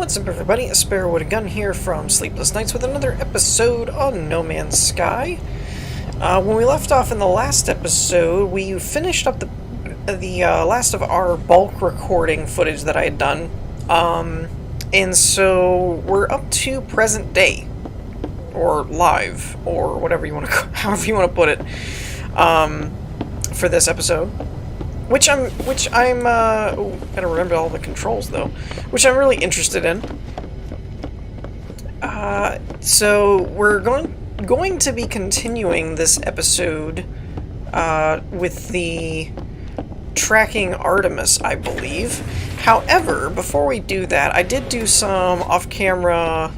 What's up, everybody? A Sparrow with a Gun here from Sleepless Nights with another episode on No Man's Sky. When we left off in the last episode, we finished up the last of our bulk recording footage that I had done. And so we're up to present day, or live, or whatever you want to, however you want to put it, for this episode. Which I'm gotta remember all the controls though, which I'm really interested in. So we're going to be continuing this episode, with the tracking Artemis, I believe. However, before we do that, I did do some off-camera,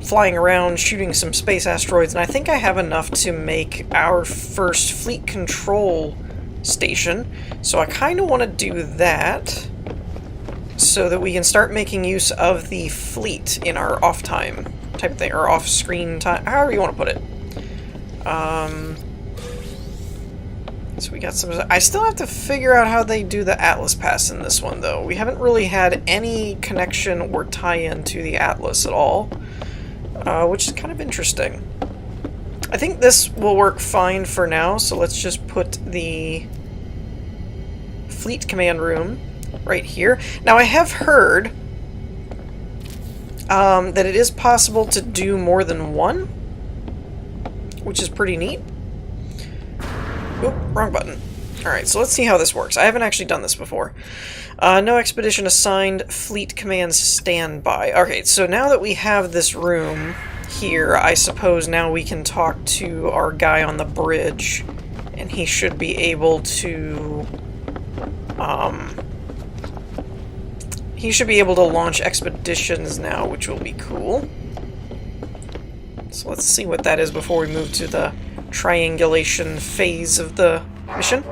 flying around, shooting some space asteroids, and I think I have enough to make our first fleet control station, so I kind of want to do that so that we can start making use of the fleet in our off time type of thing, or off screen time, however you want to put it. So we got some. I still have to figure out how they do the Atlas pass in this one, though. We haven't really had any connection or tie-in to the Atlas at all, which is kind of interesting. I think this will work fine for now, so let's just put the fleet command room right here. Now, I have heard that it is possible to do more than one, which is pretty neat. Oop, wrong button. Alright, so let's see how this works. I haven't actually done this before. No expedition assigned, fleet command standby. Okay, so now that we have this room here, I suppose now we can talk to our guy on the bridge, and he should be able to launch expeditions now, which will be cool. So let's see what that is before we move to the triangulation phase of the mission.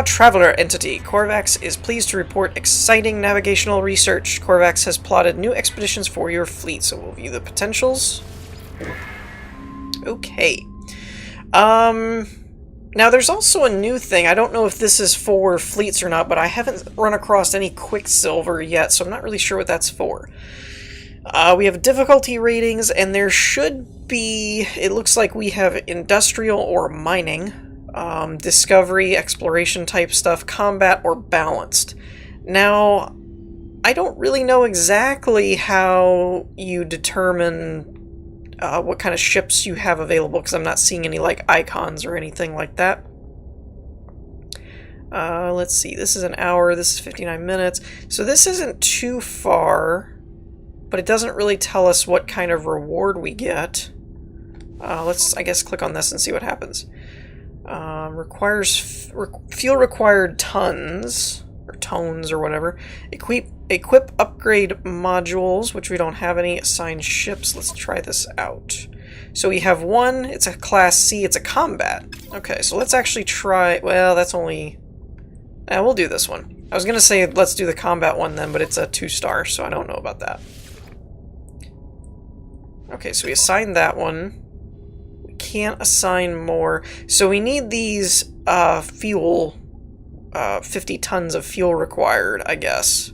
Traveler entity. Korvax is pleased to report exciting navigational research. Korvax has plotted new expeditions for your fleet, so we'll view the potentials. Okay. Now there's also a new thing. I don't know if this is for fleets or not, but I haven't run across any Quicksilver yet, so I'm not really sure what that's for. We have difficulty ratings, and there should be, it looks like we have industrial or mining, discovery, exploration type stuff, combat, or balanced. Now, I don't really know exactly how you determine what kind of ships you have available, because I'm not seeing any like icons or anything like that. Let's see, this is an hour, this is 59 minutes, so this isn't too far, but it doesn't really tell us what kind of reward we get. Let's, I guess, click on this and see what happens. Fuel required tons, or tones, or whatever. Equip upgrade modules, which we don't have any. Assigned ships. Let's try this out. So we have one, it's a Class C, it's a combat. Okay, so let's actually try, well, that's only, we'll do this one. I was going to say let's do the combat one then, but it's a 2-star, so I don't know about that. Okay, so we assigned that one. We can't assign more. So we need these fuel, 50 tons of fuel required, I guess.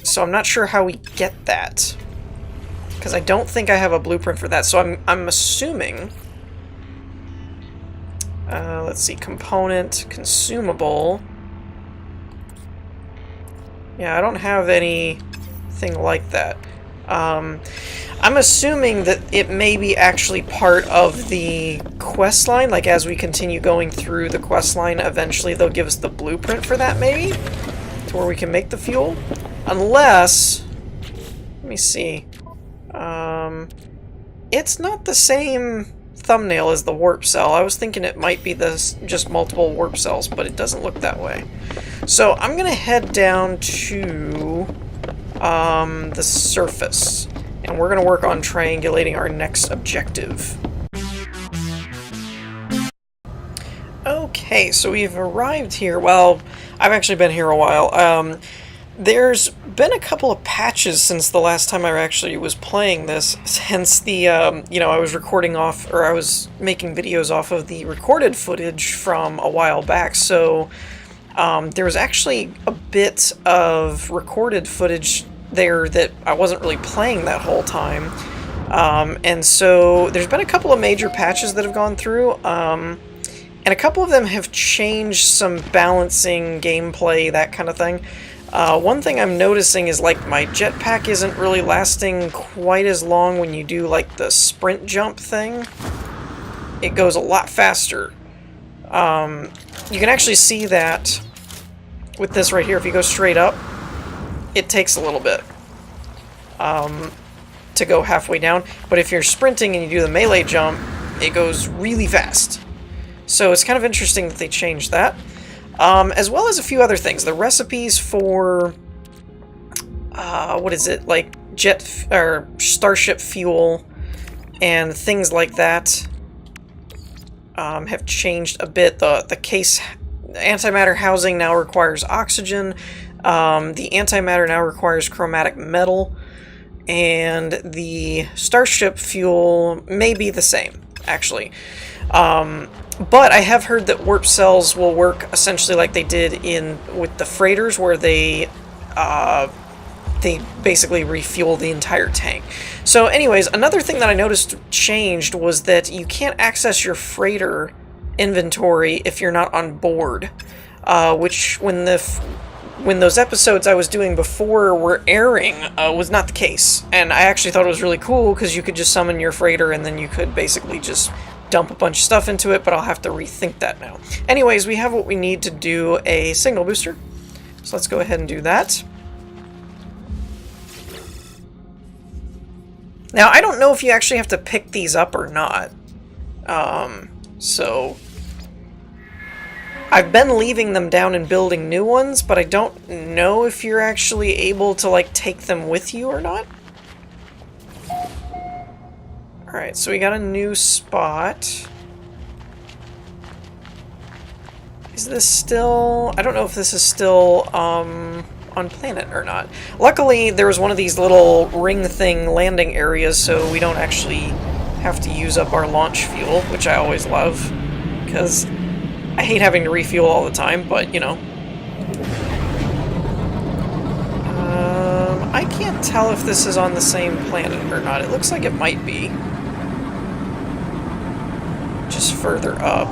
So I'm not sure how we get that, because I don't think I have a blueprint for that. So I'm assuming. Let's see, component, consumable. Yeah, I don't have anything like that. I'm assuming that it may be actually part of the quest line. Like, as we continue going through the quest line, eventually they'll give us the blueprint for that, maybe, to where we can make the fuel. Unless, let me see, it's not the same thumbnail as the warp cell. I was thinking it might be just multiple warp cells, but it doesn't look that way. So I'm gonna head down to the surface, and we're gonna work on triangulating our next objective. Okay, so we've arrived here. Well, I've actually been here a while. There's been a couple of patches since the last time I actually was playing this, hence the, you know, I was recording off, or I was making videos off of the recorded footage from a while back, so There was actually a bit of recorded footage there that I wasn't really playing that whole time. And so there's been a couple of major patches that have gone through, and a couple of them have changed some balancing, gameplay, that kind of thing. One thing I'm noticing is like my jetpack isn't really lasting quite as long when you do like the sprint jump thing. It goes a lot faster. You can actually see that with this right here. If you go straight up, it takes a little bit to go halfway down. But if you're sprinting and you do the melee jump, it goes really fast. So it's kind of interesting that they changed that. As well as a few other things. The recipes for, what is it, like jet or starship fuel and things like that have changed a bit. The case antimatter housing now requires oxygen. The antimatter now requires chromatic metal, and the starship fuel may be the same, actually. But I have heard that warp cells will work essentially like they did with the freighters, where they basically refuel the entire tank. So anyways, another thing that I noticed changed was that you can't access your freighter inventory if you're not on board, which when those episodes I was doing before were airing was not the case. And I actually thought it was really cool because you could just summon your freighter and then you could basically just dump a bunch of stuff into it, but I'll have to rethink that now. Anyways, we have what we need to do a signal booster. So let's go ahead and do that. Now, I don't know if you actually have to pick these up or not. So I've been leaving them down and building new ones, but I don't know if you're actually able to, like, take them with you or not. Alright, so we got a new spot. Is this still... I don't know if this is still on planet or not. Luckily, there was one of these little ring thing landing areas, so we don't actually have to use up our launch fuel, which I always love, because I hate having to refuel all the time, but, you know. I can't tell if this is on the same planet or not. It looks like it might be. Just further up.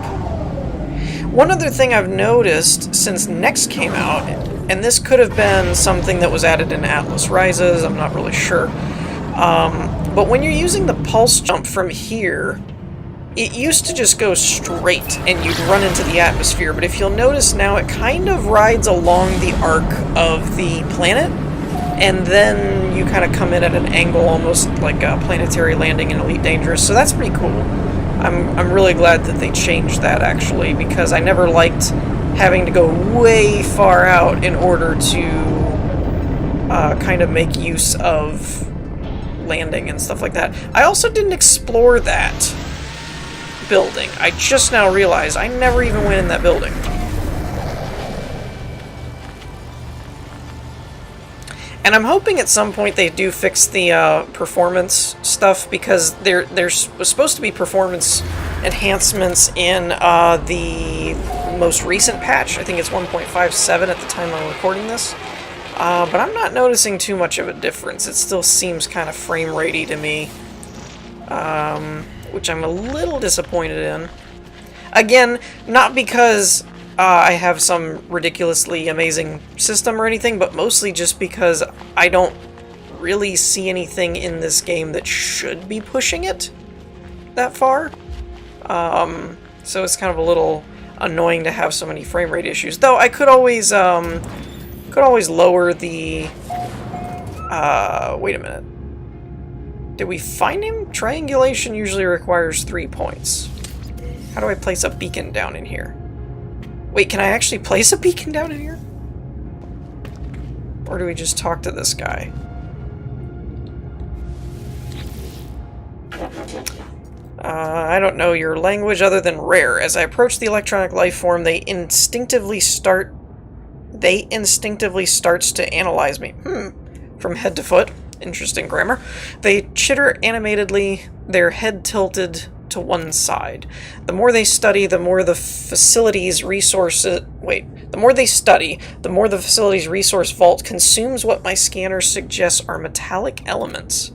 One other thing I've noticed since Next came out, and this could have been something that was added in Atlas Rises, I'm not really sure, but when you're using the pulse jump from here, it used to just go straight and you'd run into the atmosphere, but if you'll notice now, it kind of rides along the arc of the planet, and then you kind of come in at an angle almost like a planetary landing in Elite Dangerous, so that's pretty cool. I'm really glad that they changed that, actually, because I never liked having to go way far out in order to kind of make use of landing and stuff like that. I also didn't explore that building. I just now realized I never even went in that building. And I'm hoping at some point they do fix the performance stuff, because there's supposed to be performance enhancements in the most recent patch. I think it's 1.57 at the time I'm recording this. But I'm not noticing too much of a difference. It still seems kind of frame ratey to me, which I'm a little disappointed in. Again, not because I have some ridiculously amazing system or anything, but mostly just because I don't really see anything in this game that should be pushing it that far. So it's kind of a little annoying to have so many frame rate issues. Though I could always lower the... wait a minute. Did we find him? Triangulation usually requires 3 points. How do I place a beacon down in here? Wait, can I actually place a beacon down in here? Or do we just talk to this guy? I don't know your language other than rare. As I approach the electronic life form, they instinctively starts to analyze me. From head to foot. Interesting grammar. They chitter animatedly, their head tilted to one side. The more they study, the more the facility's resources... Wait. The more they study, the more the facility's resource vault consumes what my scanner suggests are metallic elements.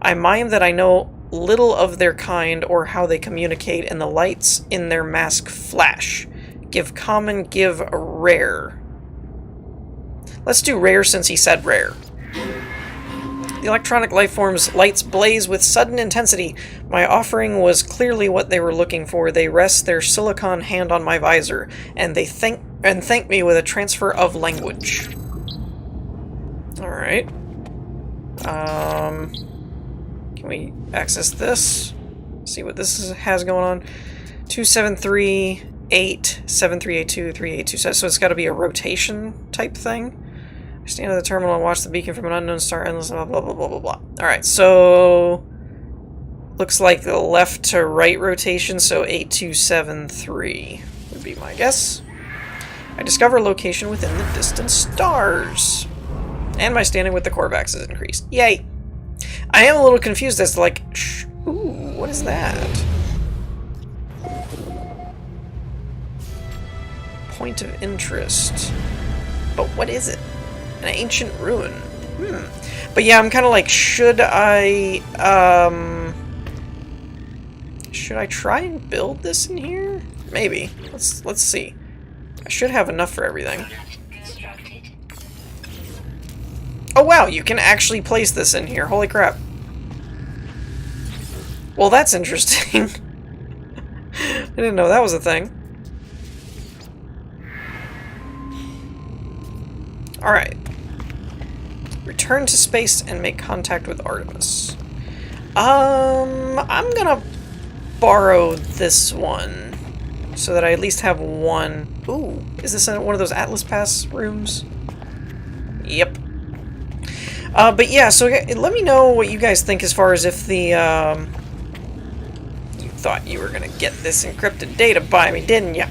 I mime that I know little of their kind or how they communicate, and the lights in their mask flash. Give common, give rare. Let's do rare since he said rare. The electronic lifeform's lights blaze with sudden intensity. My offering was clearly what they were looking for. They rest their silicon hand on my visor, and they thank me with a transfer of language. Alright. Can we access this? See what this has going on. 2738, 7382, 3827. So it's got to be a rotation type thing. I stand at the terminal and watch the beacon from an unknown star, endless, blah, blah, blah, blah, blah, blah. Alright, so... looks like the left to right rotation, so 8273 would be my guess. I discover location within the distant stars. And my standing with the Korvax is increased. Yay! I am a little confused as to, like... ooh, what is that? Point of interest. But what is it? An ancient ruin. But yeah, I'm kind of like, should I try and build this in here? Maybe. Let's see. I should have enough for everything. Oh wow, you can actually place this in here. Holy crap. Well, that's interesting. I didn't know that was a thing. Alright. Return to space and make contact with Artemis. I'm gonna borrow this one so that I at least have one. Ooh, is this one of those Atlas Pass rooms? Yep. But yeah, so let me know what you guys think as far as if the, you thought you were gonna get this encrypted data by me, didn't ya?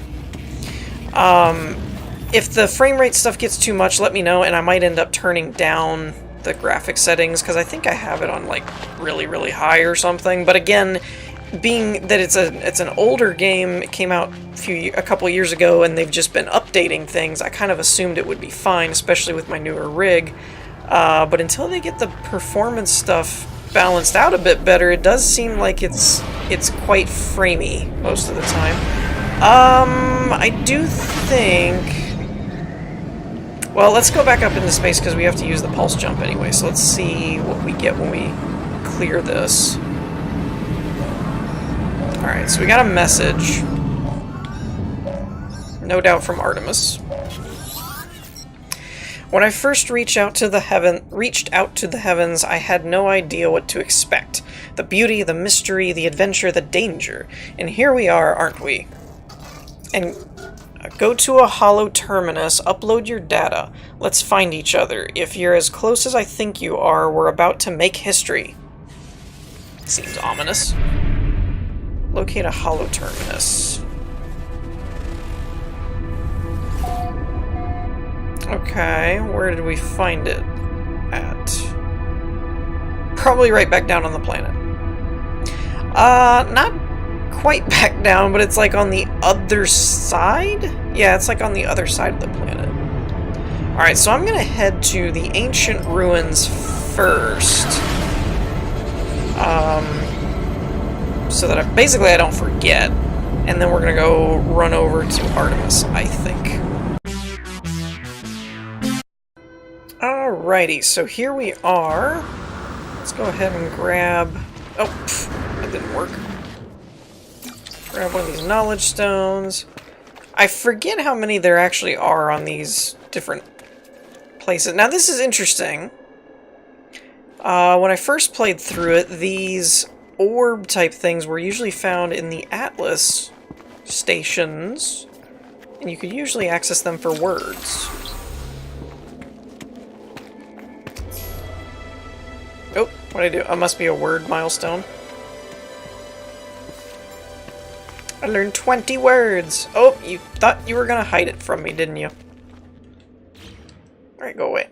If the frame rate stuff gets too much, let me know, and I might end up turning down the graphic settings, because I think I have it on, like, really, really high or something. But again, being that it's an older game, it came out a couple years ago, and they've just been updating things, I kind of assumed it would be fine, especially with my newer rig. But until they get the performance stuff balanced out a bit better, it does seem like it's quite framey most of the time. I do think... well, let's go back up into space because we have to use the pulse jump anyway, so let's see what we get when we clear this. Alright, so we got a message. No doubt from Artemis. When I first reached out to the heavens, I had no idea what to expect. The beauty, the mystery, the adventure, the danger. And here we are, aren't we? And go to a hollow terminus, upload your data. Let's find each other. If you're as close as I think you are, we're about to make history. Seems ominous. Locate a hollow terminus. Okay, where did we find it at? Probably right back down on the planet. Not quite back down, but it's like on the other side? Yeah, it's like on the other side of the planet. Alright, so I'm gonna head to the ancient ruins first. So that I don't forget. And then we're gonna go run over to Artemis, I think. Alrighty, so here we are. Let's go ahead and grab... oh, that didn't work. Grab one of these knowledge stones. I forget how many there actually are on these different places. Now this is interesting. When I first played through it, these orb type things were usually found in the Atlas stations, and you could usually access them for words. Oh, what'd I do? Oh, must be a word milestone. I learned 20 words! Oh, you thought you were gonna hide it from me, didn't you? Alright, go away.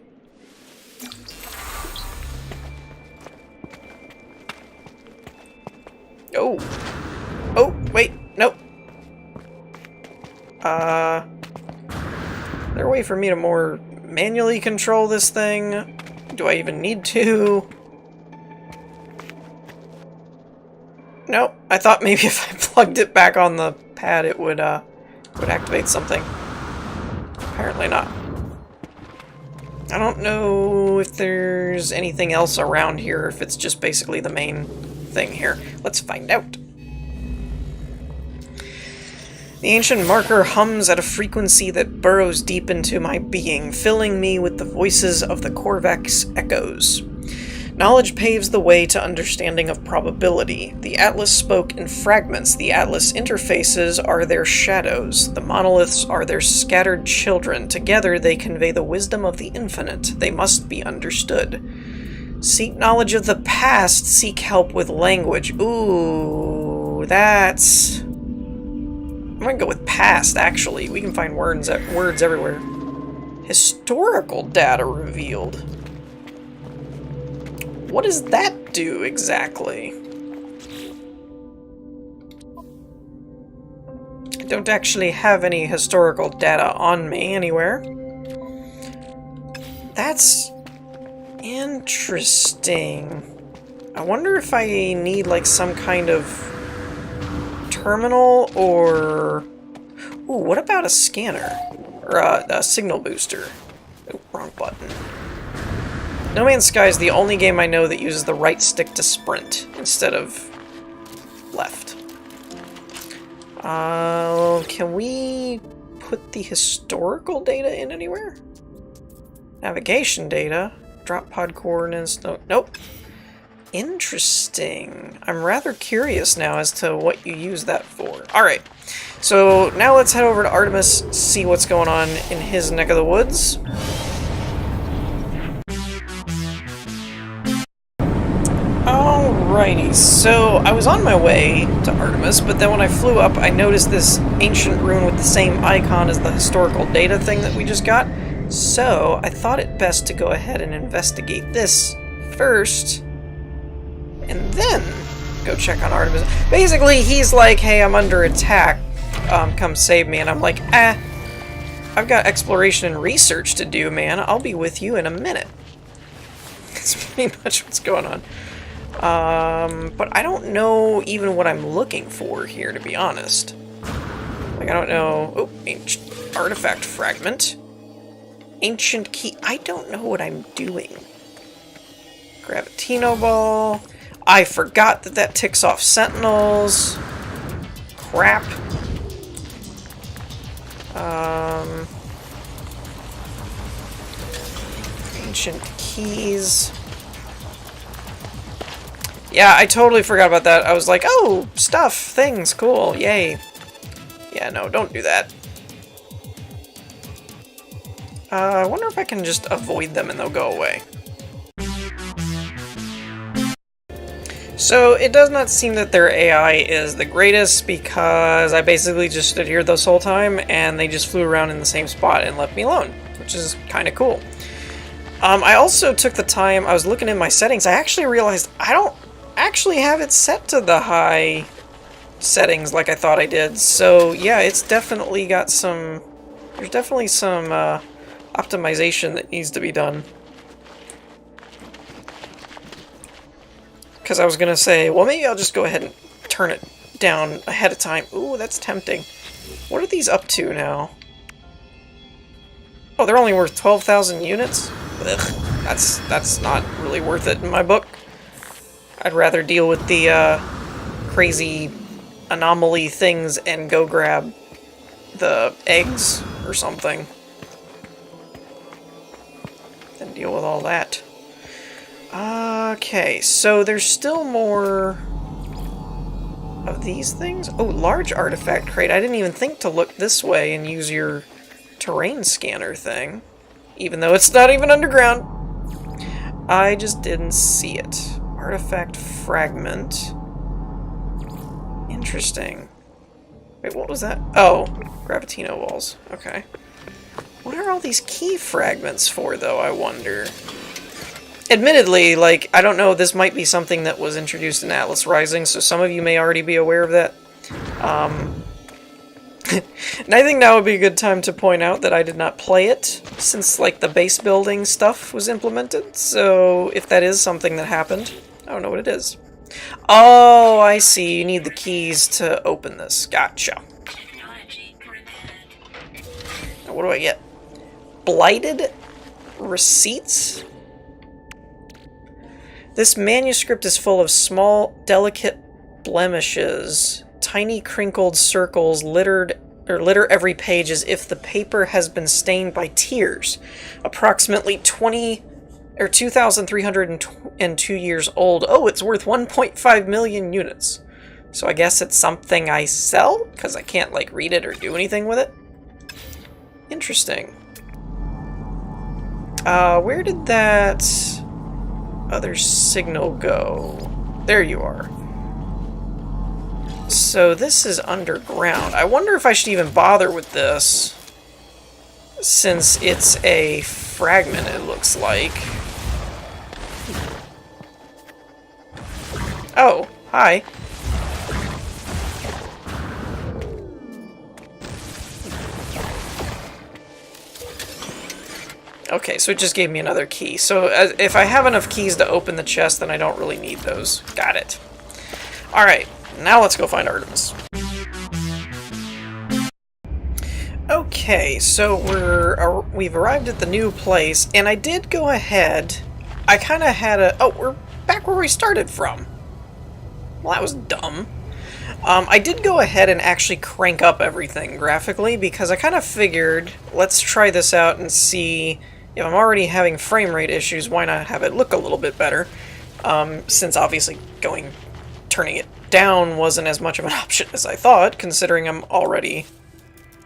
Oh! Is there a way for me to more manually control this thing? Do I even need to? Nope. I thought maybe if I plugged it back on the pad it would activate something. Apparently not. I don't know if there's anything else around here, if it's just basically the main thing here. Let's find out. The ancient marker hums at a frequency that burrows deep into my being, filling me with the voices of the Korvax echoes. Knowledge paves the way to understanding of probability. The Atlas spoke in fragments. The Atlas interfaces are their shadows. The monoliths are their scattered children. Together they convey the wisdom of the infinite. They must be understood. Seek knowledge of the past. Seek help with language. Ooh, that's... I'm gonna go with past, actually. We can find words everywhere. Historical data revealed. What does that do, exactly? I don't actually have any historical data on me anywhere. That's interesting. I wonder if I need, like, some kind of terminal or... Ooh, what about a scanner? Or a signal booster? Oh, wrong button. No Man's Sky is the only game I know that uses the right stick to sprint instead of left. Can we put the historical data in anywhere? Navigation data? Drop pod coordinates? No, nope. Interesting. I'm rather curious now as to what you use that for. Alright, so now let's head over to Artemis, see what's going on in his neck of the woods. Alrighty, so I was on my way to Artemis, but then when I flew up, I noticed this ancient rune with the same icon as the historical data thing that we just got. So I thought it best to go ahead and investigate this first, and then go check on Artemis. Basically, he's like, hey, I'm under attack, come save me, and I'm like, I've got exploration and research to do, man. I'll be with you in a minute. That's pretty much what's going on. But I don't know even what I'm looking for here, to be honest. Like, I don't know... Oh, ancient artifact fragment. Ancient key... I don't know what I'm doing. Gravitino ball... I forgot that that ticks off sentinels. Crap. Ancient keys. Yeah, I totally forgot about that. I was like, oh, stuff, things, cool, yay. Yeah, no, don't do that. I wonder if I can just avoid them and they'll go away. So, it does not seem that their AI is the greatest because I basically just stood here this whole time and they just flew around in the same spot and left me alone, which is kind of cool. I also took the time, I was looking in my settings, I actually realized I don't actually have it set to the high settings like I thought I did. So, yeah, it's definitely got some... There's definitely some optimization that needs to be done. Because I was going to say, well, maybe I'll just go ahead and turn it down ahead of time. Ooh, that's tempting. What are these up to now? Oh, they're only worth 12,000 units? Ugh, that's not really worth it in my book. I'd rather deal with the crazy anomaly things and go grab the eggs or something than deal with all that. Okay, so there's still more of these things. Oh, large artifact crate. I didn't even think to look this way and use your terrain scanner thing, even though it's not even underground. I just didn't see it. Artifact fragment. Interesting. Wait, what was that? Oh, Gravitino walls. Okay. What are all these key fragments for, though, I wonder? Admittedly, like, I don't know, this might be something that was introduced in Atlas Rising, so some of you may already be aware of that. And I think now would be a good time to point out that I did not play it since, like, the base building stuff was implemented. So if that is something that happened, I don't know what it is. Oh, I see. You need the keys to open this. Gotcha. Now, what do I get? Blighted receipts? This manuscript is full of small, delicate blemishes. Tiny crinkled circles litter every page as if the paper has been stained by tears. Approximately 2,302 years old. Oh, it's worth 1.5 million units. So I guess it's something I sell? Because I can't, like, read it or do anything with it? Interesting. Where did that other signal go? There you are. So this is underground. I wonder if I should even bother with this, since it's a fragment, it looks like. Oh, hi. Okay, so it just gave me another key. So if I have enough keys to open the chest, then I don't really need those. Got it. Alright, now let's go find Artemis. Okay, so we've arrived at the new place, and I did go ahead. I kind of had a... Oh, we're back where we started from. Well, that was dumb. I did go ahead and actually crank up everything graphically, because I kind of figured, let's try this out and see... If I'm already having frame rate issues, why not have it look a little bit better? Since obviously turning it down wasn't as much of an option as I thought, considering I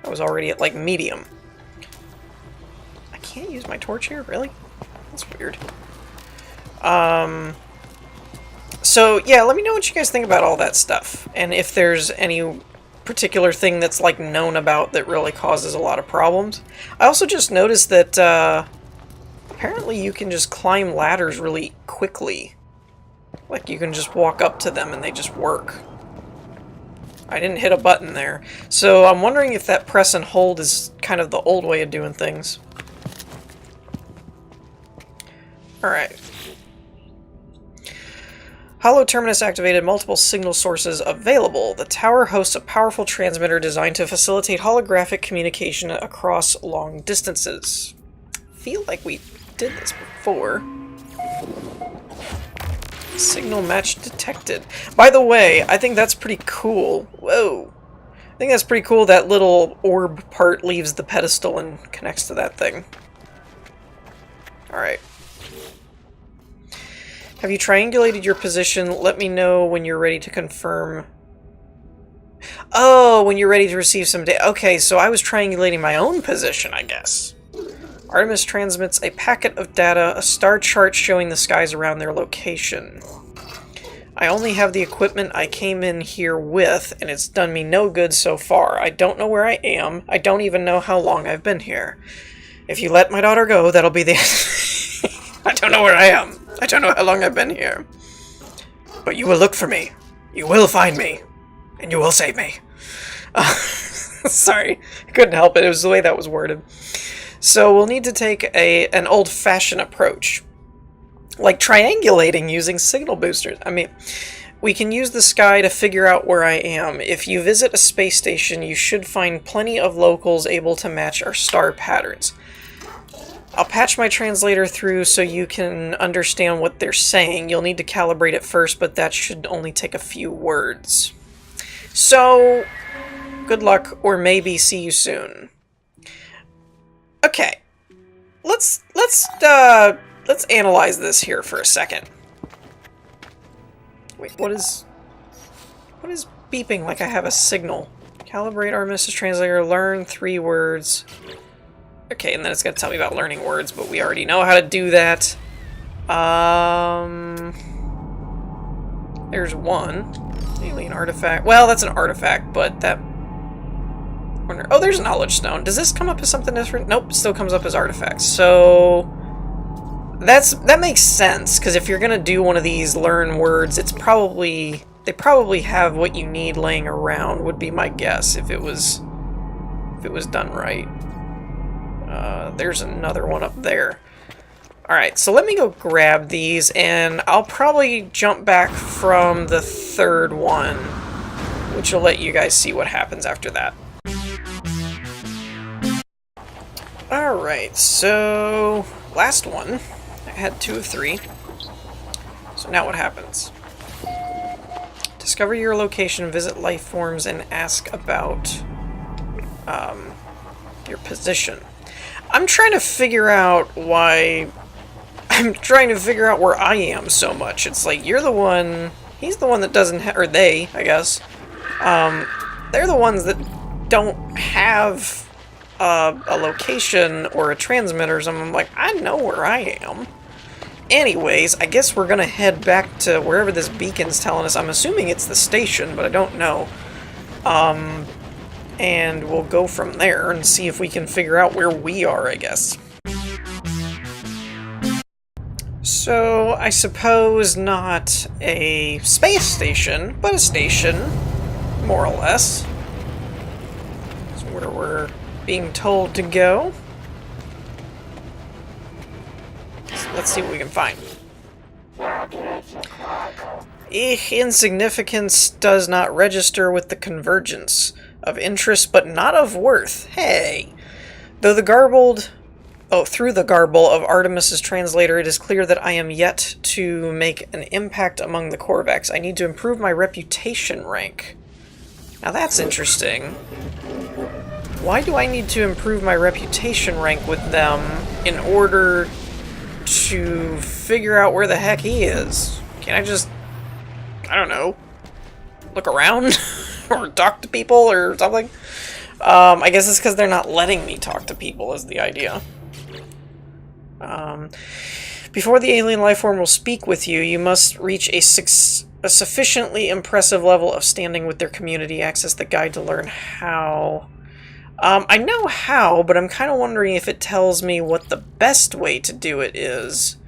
was already at, like, medium. I can't use my torch here? Really? That's weird. So, yeah, let me know what you guys think about all that stuff. And if there's any particular thing that's, like, known about that really causes a lot of problems. I also just noticed that, apparently you can just climb ladders really quickly. Like, you can just walk up to them and they just work. I didn't hit a button there. So I'm wondering if that press and hold is kind of the old way of doing things. Alright. Hollow Terminus activated, multiple signal sources available. The tower hosts a powerful transmitter designed to facilitate holographic communication across long distances. Feel like we did this before. Signal match detected. By the way, I think that's pretty cool. Whoa. I think that's pretty cool that little orb part leaves the pedestal and connects to that thing. Alright. Have you triangulated your position? Let me know when you're ready to confirm. Oh, when you're ready to receive some data. Okay, so I was triangulating my own position, I guess. Artemis transmits a packet of data, a star chart showing the skies around their location. I only have the equipment I came in here with, and it's done me no good so far. I don't know where I am. I don't even know how long I've been here. If you let my daughter go, that'll be the end. I don't know where I am. I don't know how long I've been here. But you will look for me. You will find me. And you will save me. Sorry. I couldn't help it. It was the way that was worded. So we'll need to take an old-fashioned approach. Like triangulating using signal boosters. I mean, we can use the sky to figure out where I am. If you visit a space station, you should find plenty of locals able to match our star patterns. I'll patch my translator through so you can understand what they're saying. You'll need to calibrate it first, but that should only take a few words. So, good luck, or maybe see you soon. Okay, let's analyze this here for a second. Wait, what is beeping like I have a signal? Calibrate Artemis translator, learn 3 words. Okay, and then it's going to tell me about learning words, but we already know how to do that. There's one. Alien artifact. Well, that's an artifact, but that... Oh, there's a knowledge stone. Does this come up as something different? Nope, it still comes up as artifacts. So... That makes sense, because if you're going to do one of these learn words, it's probably... They probably have what you need laying around, would be my guess, if it was if it was done right. There's another one up there. Alright, so let me go grab these, and I'll probably jump back from the third one, which will let you guys see what happens after that. Alright, so last one. I had 2 of 3. So now what happens? Discover your location, visit life forms, and ask about your position. I'm trying to figure out why... I'm trying to figure out where I am so much. It's like, you're the one... He's the one that doesn't have... Or they, I guess. They're the ones that don't have a location or a transmitter. So I'm like, I know where I am. Anyways, I guess we're gonna head back to wherever this beacon's telling us. I'm assuming it's the station, but I don't know. And we'll go from there and see if we can figure out where we are, I guess. So, I suppose not a space station, but a station, more or less. That's where we're being told to go. So let's see what we can find. Insignificance does not register with the convergence of interest, but not of worth. Hey! Through the garble of Artemis's translator, it is clear that I am yet to make an impact among the Korvax. I need to improve my reputation rank. Now that's interesting. Why do I need to improve my reputation rank with them in order to figure out where the heck he is? Can I just, I don't know, look around? Or talk to people or something? I guess it's because they're not letting me talk to people is the idea. Before the alien life form will speak with you, you must reach a sufficiently impressive level of standing with their community. Access the guide to learn how. I know how, but I'm kind of wondering if it tells me what the best way to do it is.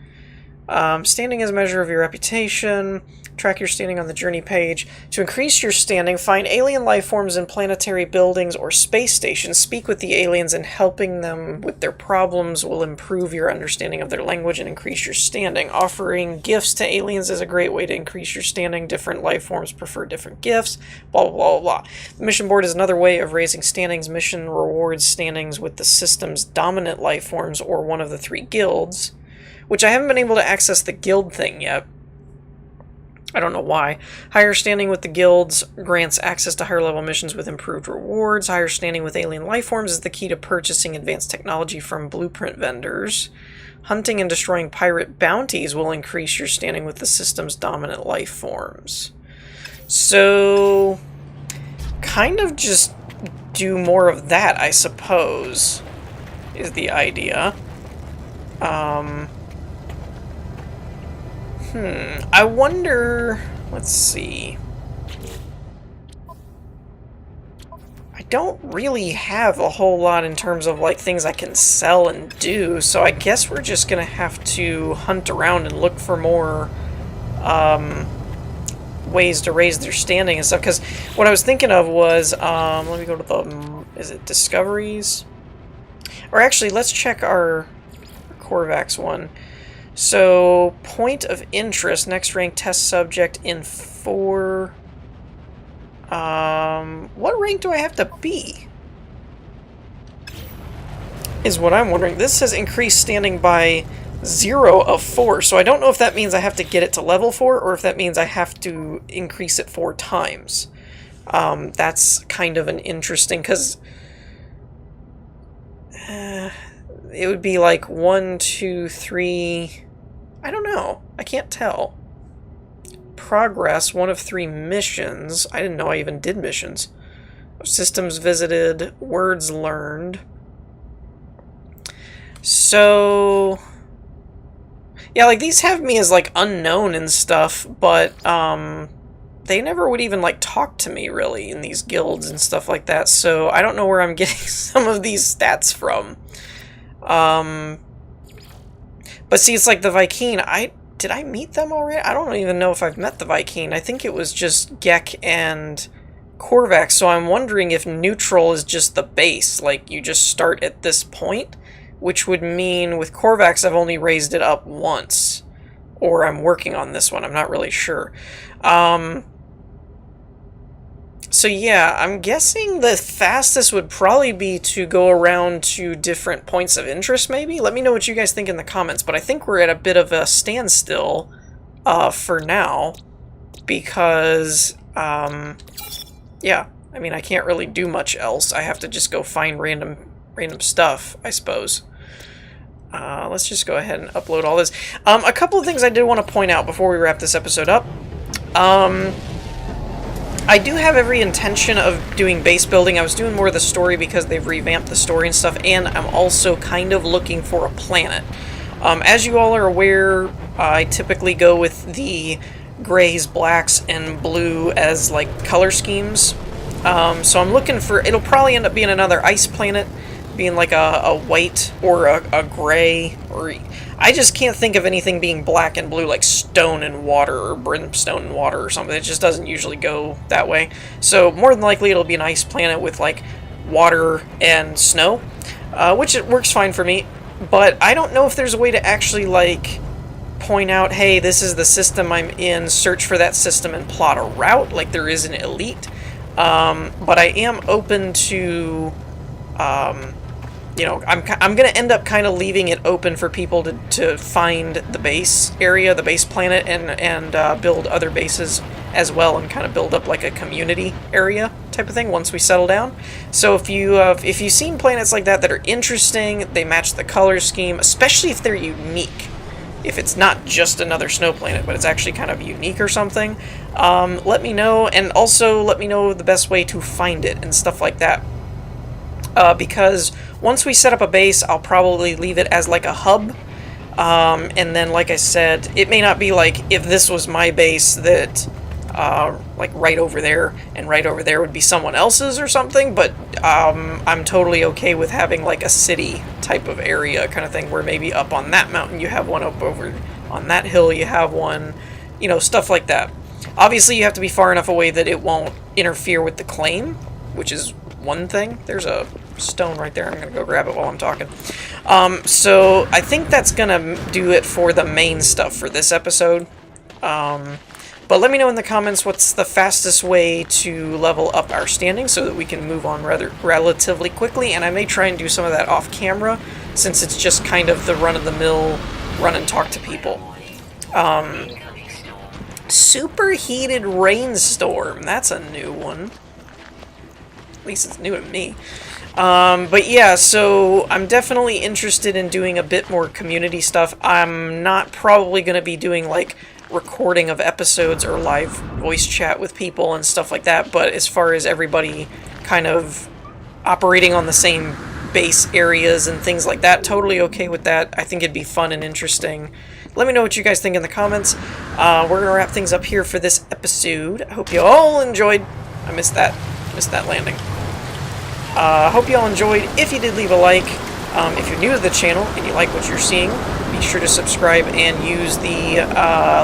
Standing is a measure of your reputation. Track your standing on the journey page. To increase your standing, find alien life forms in planetary buildings or space stations. Speak with the aliens, and helping them with their problems will improve your understanding of their language and increase your standing. Offering gifts to aliens is a great way to increase your standing. Different life forms prefer different gifts. Blah, blah, blah, blah. The mission board is another way of raising standings. Mission rewards standings with the system's dominant life forms or one of the 3 guilds, which I haven't been able to access the guild thing yet. I don't know why. Higher standing with the guilds grants access to higher level missions with improved rewards. Higher standing with alien life forms is the key to purchasing advanced technology from blueprint vendors. Hunting and destroying pirate bounties will increase your standing with the system's dominant life forms. So, kind of just do more of that, I suppose, is the idea. I wonder... Let's see. I don't really have a whole lot in terms of, like, things I can sell and do, so I guess we're just gonna have to hunt around and look for more, ways to raise their standing and stuff, because what I was thinking of was, let me go to the... Is it Discoveries? Or actually, let's check our Korvax one. So, point of interest, next rank test subject in 4... what rank do I have to be? Is what I'm wondering. This says increase standing by 0 of 4, so I don't know if that means I have to get it to level 4, or if that means I have to increase it 4 times. That's kind of an interesting, because... it would be like 1, 2, 3... I don't know. I can't tell. Progress, 1 of 3 missions. I didn't know I even did missions. Systems visited, words learned. So... yeah, like, these have me as, like, unknown and stuff, but, they never would even, like, talk to me, really, in these guilds and stuff like that, so I don't know where I'm getting some of these stats from. But see, it's like the Vy'keen, did I meet them already? I don't even know if I've met the Vy'keen. I think it was just Gek and Korvax, so I'm wondering if neutral is just the base, like you just start at this point, which would mean with Korvax I've only raised it up once. Or I'm working on this one, I'm not really sure. So yeah, I'm guessing the fastest would probably be to go around to different points of interest, maybe? Let me know what you guys think in the comments, but I think we're at a bit of a standstill for now, because, yeah, I mean, I can't really do much else. I have to just go find random stuff, I suppose. Let's just go ahead and upload all this. A couple of things I did want to point out before we wrap this episode up. I do have every intention of doing base building. I was doing more of the story because they've revamped the story and stuff, and I'm also kind of looking for a planet. As you all are aware, I typically go with the grays, blacks, and blue as, like, color schemes. So I'm looking for... It'll probably end up being another ice planet, being like a white or a gray, or... I just can't think of anything being black and blue like stone and water or brimstone and water or something. It just doesn't usually go that way. So more than likely it'll be an ice planet with like water and snow, which it works fine for me. But I don't know if there's a way to actually like point out, hey, this is the system I'm in, search for that system and plot a route like there is in Elite. But I am open to... you know, I'm going to end up kind of leaving it open for people to find the base area, the base planet, and build other bases as well, and kind of build up like a community area type of thing once we settle down. So if you've seen planets like that are interesting, they match the color scheme, especially if they're unique. If it's not just another snow planet, but it's actually kind of unique or something, let me know, and also let me know the best way to find it and stuff like that. Because once we set up a base, I'll probably leave it as like a hub, and then, like I said, it may not be like if this was my base that, like right over there, and right over there would be someone else's or something, but I'm totally okay with having like a city type of area kind of thing, where maybe up on that mountain you have one, up over on that hill you have one, you know, stuff like that. Obviously you have to be far enough away that it won't interfere with the claim, which is one thing. There's a stone right there. I'm going to go grab it while I'm talking. So I think that's going to do it for the main stuff for this episode. But let me know in the comments what's the fastest way to level up our standing so that we can move on relatively quickly. And I may try and do some of that off camera, since it's just kind of the run-of-the-mill run and talk to people. Superheated rainstorm. That's a new one. At least it's new to me. But yeah, so I'm definitely interested in doing a bit more community stuff. I'm not probably going to be doing like recording of episodes or live voice chat with people and stuff like that, but as far as everybody kind of operating on the same base areas and things like that, totally okay with that. I think it'd be fun and interesting. Let me know what you guys think in the comments. We're going to wrap things up here for this episode. I hope you all enjoyed. I missed that landing. Hope you all enjoyed. If you did, leave a like. If you're new to the channel and you like what you're seeing, be sure to subscribe and use the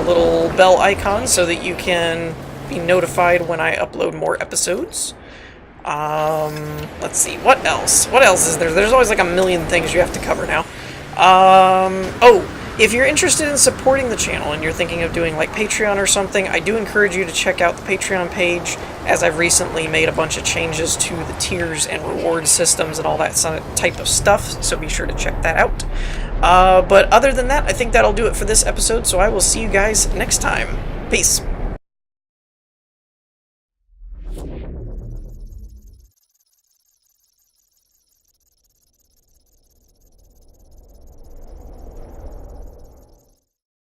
little bell icon so that you can be notified when I upload more episodes. Let's see, what else? What else is there? There's always like a million things you have to cover now. Oh, if you're interested in supporting the channel and you're thinking of doing like Patreon or something, I do encourage you to check out the Patreon page, as I've recently made a bunch of changes to the tiers and reward systems and all that type of stuff, so be sure to check that out. But other than that, I think that'll do it for this episode, so I will see you guys next time. Peace.